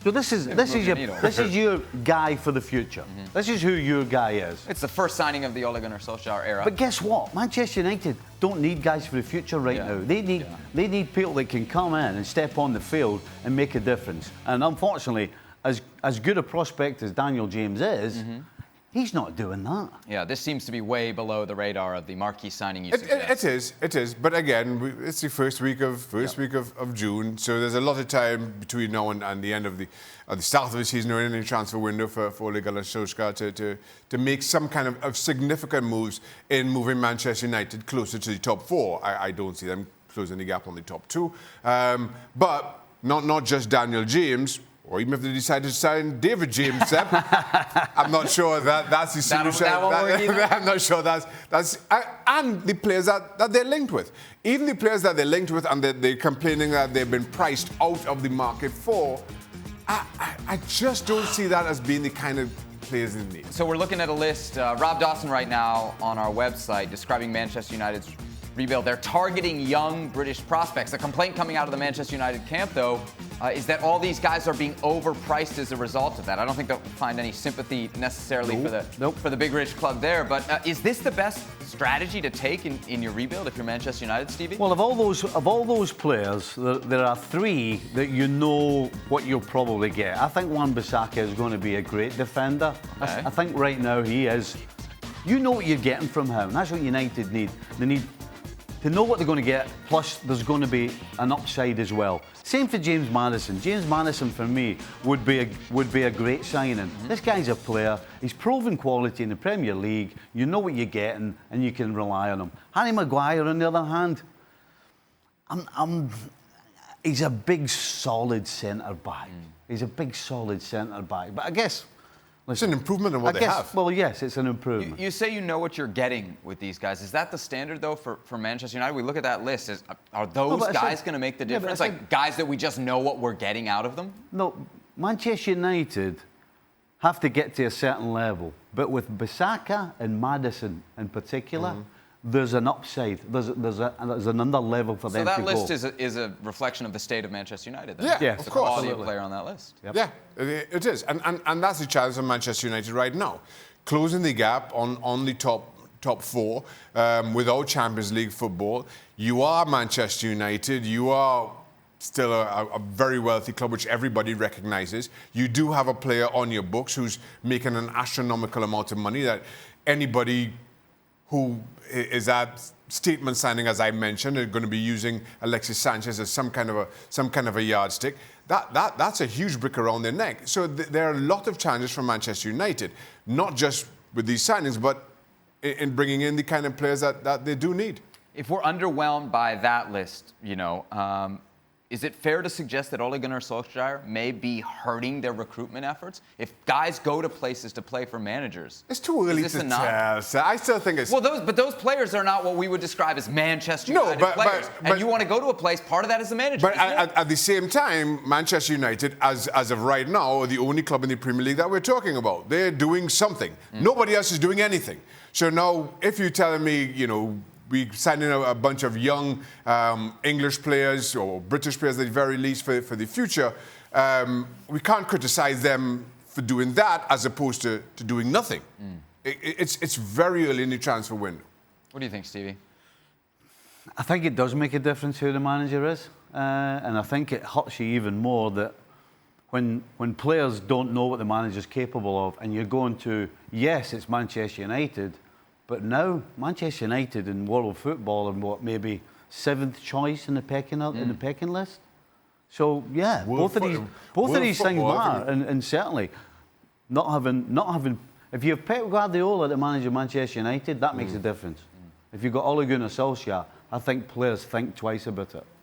So this is your guy for the future. This is who your guy is. It's the first signing of the Ole Gunnar Solskjaer era. But guess what? Manchester United don't need guys for the future right now. They need people that can come in and step on the field and make a difference. And unfortunately, as good a prospect as Daniel James is, he's not doing that. Yeah, this seems to be way below the radar of the marquee signing you suggest. It is. But again, it's the first week of June, so there's a lot of time between now and the end of the start of the season or any transfer window for Ole Gunnar Solskjaer to make some kind of significant moves in moving Manchester United closer to the top four. I don't see them closing the gap on the top two. But not just Daniel James, or even if they decide to sign David James, I'm not sure that's the solution. I'm not sure that's and the players that they're linked with. Even the players that they're linked with and they're complaining that they've been priced out of the market for, I just don't see that as being the kind of players they need. So we're looking at a list, Rob Dawson right now on our website describing Manchester United's rebuild. They're targeting young British prospects. The complaint coming out of the Manchester United camp, though, is that all these guys are being overpriced as a result of that. I don't think they'll find any sympathy necessarily for the big rich club there. But is this the best strategy to take in your rebuild if you're Manchester United, Stevie? Well, of all those players, there are three that you know what you'll probably get. I think Wan-Bissaka is going to be a great defender. Okay. I think right now he is. You know what you're getting from him. That's what United need. They need to know what they're going to get, plus there's going to be an upside as well. Same for James Maddison. James Maddison, for me, would be a great signing. This guy's a player. He's proven quality in the Premier League. You know what you're getting, and you can rely on him. Harry Maguire, on the other hand, he's a big, solid centre-back. He's a big, solid centre-back. But I guess... It's an improvement in what they have. Well, yes, it's an improvement. You say you know what you're getting with these guys. Is that the standard, though, for Manchester United? We look at that list. Are those guys going to make the difference? Like guys that we just know what we're getting out of them? No, Manchester United have to get to a certain level. But with Bissaka and Maddison in particular, there's an upside. There's another level for them to go. So that list is a reflection of the state of Manchester United, then? Yeah, yes, of the course. quality of player on that list. Yep. Yeah, it is. And that's the challenge of Manchester United right now. Closing the gap on the top four without Champions League football. You are Manchester United. You are still a very wealthy club, which everybody recognises. You do have a player on your books who's making an astronomical amount of money that anybody who is at statement signing, as I mentioned, are going to be using Alexis Sanchez as some kind of a yardstick. That's a huge brick around their neck. So there are a lot of challenges for Manchester United, not just with these signings, but in bringing in the kind of players that they do need. If we're underwhelmed by that list, is it fair to suggest that Ole Gunnar Solskjaer may be hurting their recruitment efforts? If guys go to places to play for managers, it's too early to tell. So I still think it's... Well, those players are not what we would describe as Manchester United players. And you want to go to a place, part of that is the manager. But at the same time, Manchester United, as of right now, are the only club in the Premier League that we're talking about. They're doing something. Nobody else is doing anything. So now, if you're telling me, we signed in a bunch of young English players or British players at the very least for the future. We can't criticize them for doing that as opposed to doing nothing. It's very early in the transfer window. What do you think, Stevie? I think it does make a difference who the manager is. And I think it hurts you even more that when players don't know what the manager's capable of and you're going to, yes, it's Manchester United, but now, Manchester United in world football are maybe 7th choice in the pecking list. So yeah, both of these things matter, and certainly not having. If you have Pep Guardiola to manage Manchester United, that makes a difference. If you've got Ole Gunnar Solskjaer, I think players think twice about it.